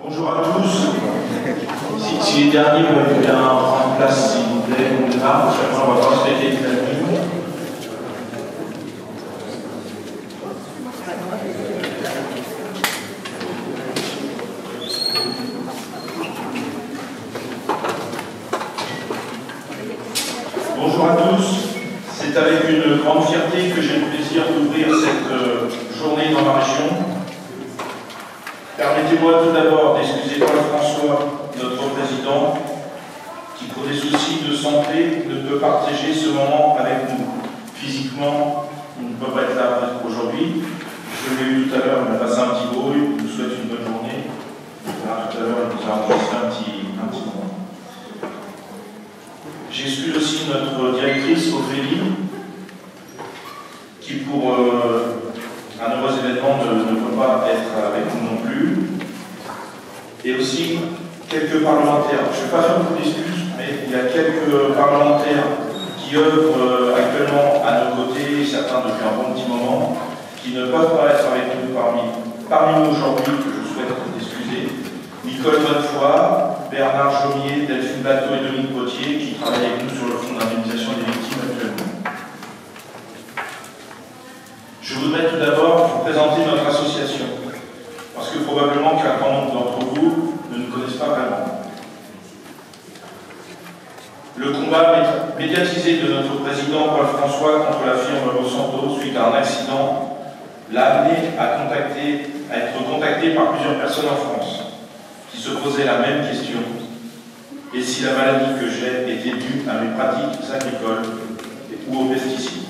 Bonjour à tous. Si les derniers veulent bien prendre place, s'il vous plaît, on démarre. On va voir ce qui a été fait. Bonjour à tous. C'est avec une grande fierté que j'ai le plaisir d'ouvrir cette journée dans ma région. Permettez-moi tout d'abord d'excuser Paul François, notre président, qui pour des soucis de santé ne peut partager ce moment avec nous. Physiquement, il ne peut pas être là aujourd'hui. Je l'ai eu tout à l'heure, il m'a passé un petit mot, il nous souhaite une bonne journée. Là, tout à l'heure, il nous a enregistré un petit moment. J'excuse aussi notre directrice, Ophélie, qui pour un heureux événement ne peut pas être avec nous non plus. Et aussi quelques parlementaires. Je ne vais pas faire beaucoup d'excuses, mais il y a quelques parlementaires qui œuvrent actuellement à nos côtés, certains depuis un bon petit moment, qui ne peuvent pas être avec nous parmi nous aujourd'hui, que je souhaite excuser. Nicole Bonnefoy, Bernard Jomier, Delphine Bateau et Dominique Potier, qui travaillent avec nous sur le fonds d'indemnisation des victimes actuellement. Je voudrais tout d'abord vous présenter notre association, parce que probablement qu'un grand nombre d'entre vous ne nous connaissent pas vraiment. Le combat médiatisé de notre président Paul François contre la firme Monsanto suite à un accident l'a amené à être contacté par plusieurs personnes en France qui se posaient la même question: et si la maladie que j'ai était due à mes pratiques agricoles ou aux pesticides?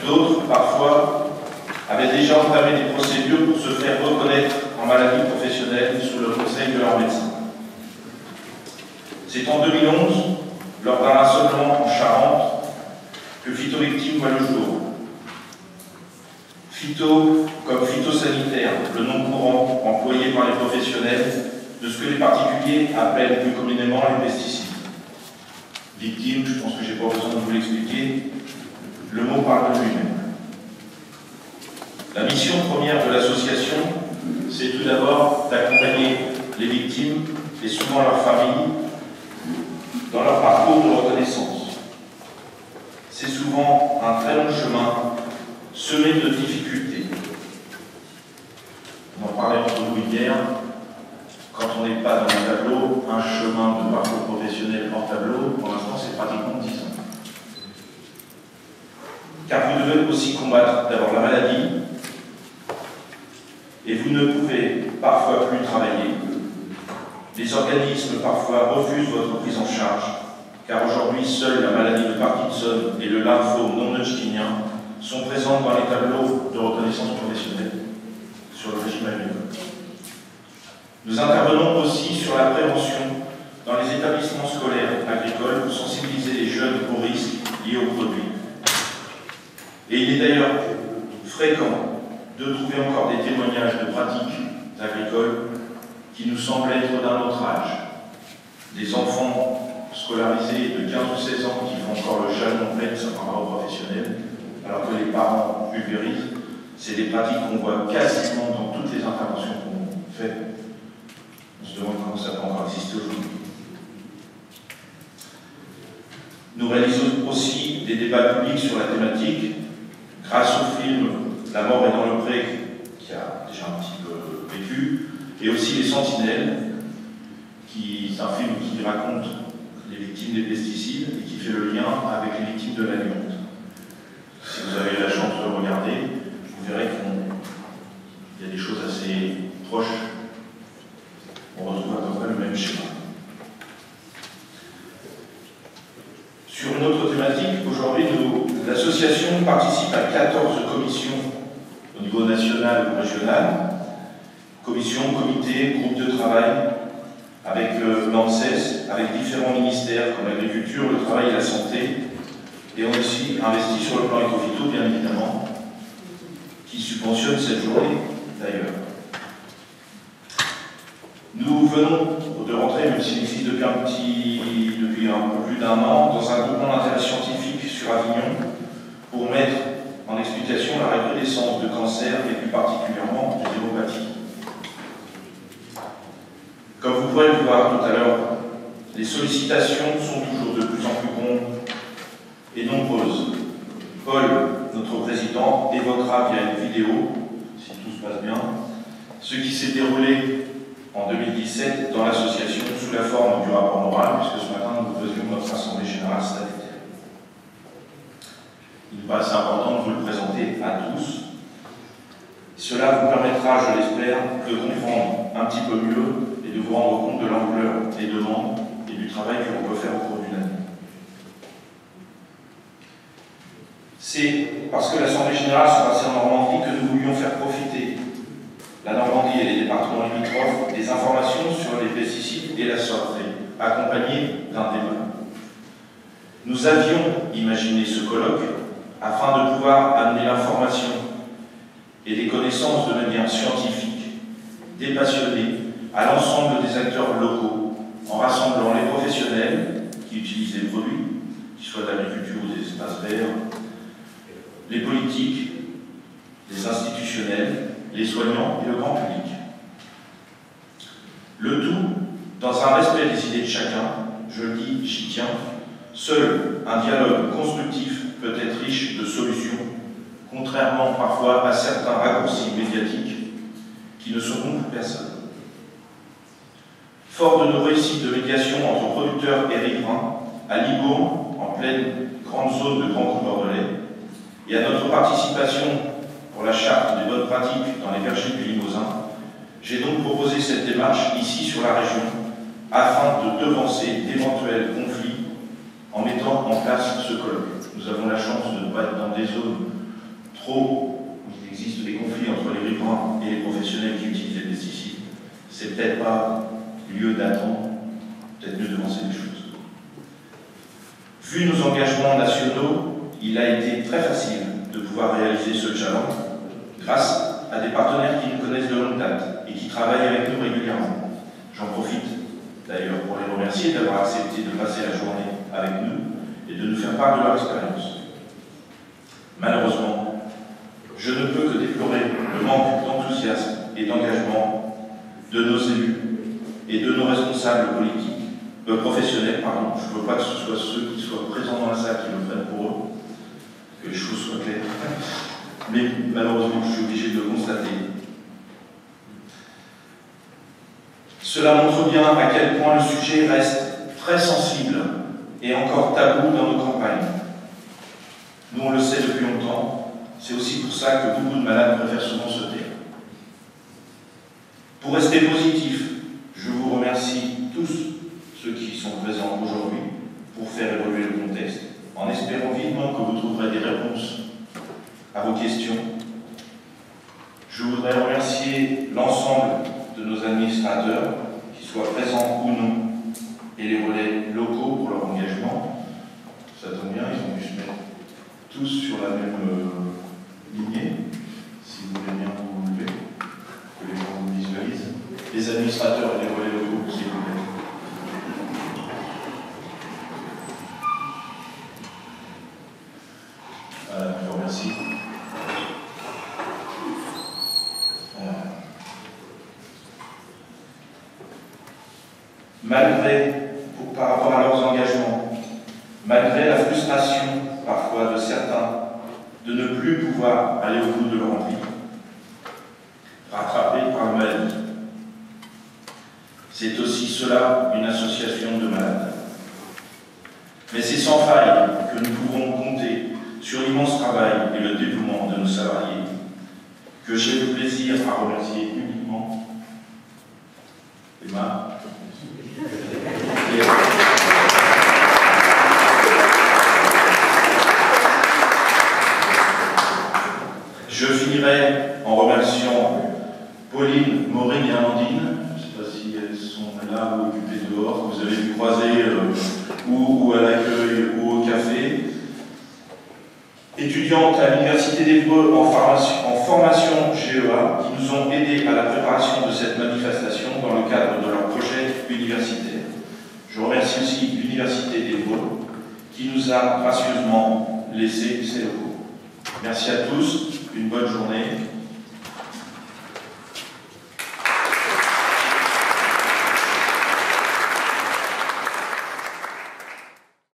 D'autres, parfois, avaient déjà entamé des procédures pour se faire reconnaître en maladie professionnelle sous le conseil de leur médecin. C'est en 2011, lors d'un rassemblement en Charente, que Phytovictime voit le jour. Phyto comme phytosanitaire, le nom courant employé par les professionnels de ce que les particuliers appellent plus communément les pesticides. Victime, je pense que je n'ai pas besoin de vous l'expliquer, le mot parle de lui-même. La mission première de l'association, c'est tout d'abord d'accompagner les victimes et souvent leurs familles dans leur parcours de reconnaissance. C'est souvent un très long chemin semé de difficultés. On en parlait entre nous hier, quand on n'est pas dans le tableau, un chemin de parcours professionnel hors tableau, pour l'instant c'est pratiquement 10 ans. Car vous devez aussi combattre d'abord la maladie, et vous ne pouvez parfois plus travailler. Les organismes parfois refusent votre prise en charge, car aujourd'hui, seule la maladie de Parkinson et le lymphome non hodgkinien sont présentes dans les tableaux de reconnaissance professionnelle sur le régime agricole. Nous intervenons aussi sur la prévention dans les établissements scolaires agricoles pour sensibiliser les jeunes aux risques liés aux produits. Et il est d'ailleurs fréquent de trouver encore des témoignages de pratiques agricoles qui nous semblent être d'un autre âge. Des enfants scolarisés de 15 ou 16 ans qui font encore le jalon plein de certains travaux professionnels, alors que les parents pulvérisent. C'est des pratiques qu'on voit quasiment dans toutes les interventions qu'on fait. On se demande comment ça peut encore exister aujourd'hui. Nous réalisons aussi des débats publics sur la thématique grâce au film La mort est dans le pré, qui a déjà un petit peu vécu, et aussi Les Sentinelles, c'est un film qui raconte les victimes des pesticides et qui fait le lien avec les victimes de l'amiante. Si vous avez la chance de le regarder, vous verrez qu'il y a des choses assez proches. On retrouve à peu près le même schéma. Sur une autre thématique, aujourd'hui, l'association participe à 14 commissions au niveau national ou régional, commissions, comités, groupes de travail, avec l'ANSES, avec différents ministères comme l'agriculture, le travail et la santé, et on a aussi investi sur le plan Ecophyto, bien évidemment, qui subventionne cette journée d'ailleurs. Nous venons de rentrer, même s'il existe depuis un peu plus d'un an, dans un groupement d'intérêt scientifique sur Avignon pour mettre en explication la recrudescence de cancers et plus particulièrement des hémopathies. Comme vous pourrez le voir tout à l'heure, les sollicitations sont toujours de plus en plus grandes et nombreuses. Paul, notre président, évoquera via une vidéo, si tout se passe bien, ce qui s'est déroulé en 2017 dans l'association sous la forme du rapport moral, puisque ce matin nous faisions notre assemblée générale statutaire. Il me paraît important de vous le présenter à tous. Cela vous permettra, je l'espère, de comprendre un petit peu mieux et de vous rendre compte de l'ampleur des demandes et du travail que l'on peut faire au cours d'une année. C'est parce que l'Assemblée générale se passée en Normandie que nous voulions faire profiter la Normandie et les départements limitrophes des informations sur les pesticides et la sortie, accompagnées d'un débat. Nous avions imaginé ce colloque afin de pouvoir amener l'information et les connaissances de manière scientifique, dépassionnée, à l'ensemble des acteurs locaux, en rassemblant les professionnels qui utilisent les produits, qu'ils soient de l'agriculture ou des espaces verts, les politiques, les institutionnels, les soignants et le grand public. Le tout dans un respect des idées de chacun, je le dis, j'y tiens. Seul un dialogue constructif peut être riche de solutions, contrairement parfois à certains raccourcis médiatiques qui ne sauront pour personne. Fort de nos réussites de médiation entre producteurs et riverains, à Libourne, en pleine grande zone de Grand Coupe bordelais, et à notre participation pour la charte des bonnes pratiques dans les vergers du Limousin, j'ai donc proposé cette démarche ici sur la région afin de devancer d'éventuels conflits en mettant en place ce colloque. Nous avons la chance de ne pas être dans des zones où il existe des conflits entre les riverains et les professionnels qui utilisent les pesticides. C'est peut-être pas lieu d'attendre, peut-être mieux devancer les choses. Vu nos engagements nationaux, il a été très facile de pouvoir réaliser ce challenge grâce à des partenaires qui nous connaissent de longue date et qui travaillent avec nous régulièrement. J'en profite d'ailleurs pour les remercier d'avoir accepté de passer la journée avec nous et de nous faire part de leur expérience. Malheureusement, je ne peux que déplorer le manque d'enthousiasme et d'engagement de nos élus et de nos responsables politiques, professionnels, pardon. Je ne veux pas que ce soit ceux qui soient présents dans la salle qui le prennent pour eux, que les choses soient claires. Mais malheureusement, je suis obligé de le constater. Cela montre bien à quel point le sujet reste très sensible et encore tabou dans nos campagnes. Nous, on le sait depuis longtemps, c'est aussi pour ça que beaucoup de malades préfèrent souvent se taire. Pour rester positif, je vous remercie tous ceux qui sont présents aujourd'hui pour faire évoluer le contexte, en espérant vivement que vous trouverez des réponses à vos questions. Je voudrais remercier l'ensemble de nos administrateurs, qu'ils soient présents ou non, et les relais locaux pour leur engagement. Ça tombe bien, ils ont dû se mettre tous sur la même lignée, si vous voulez bien vous lever, que les gens vous visualisent. Les administrateurs et les relais locaux, s'il vous plaît. Voilà, je vous remercie. Par rapport à leurs engagements, malgré la frustration parfois de certains de ne plus pouvoir aller au bout de leur envie, rattrapés par la maladie. C'est aussi cela une association de malades. Mais c'est sans faille que nous pouvons compter sur l'immense travail et le dévouement de nos salariés, que j'ai le plaisir à remercier publiquement. Emma. Je finirai en remerciant Pauline, Maureen et Amandine. Je ne sais pas si elles sont là ou occupées dehors, que vous avez pu croiser ou à l'accueil ou au café. Étudiantes à l'Université d'Évreux en formation GEA qui nous ont aidés à la préparation de cette manifestation dans le cadre de leur projet universitaire. Je remercie aussi l'Université d'Évreux qui nous a gracieusement laissé ses locaux. Merci à tous, une bonne journée.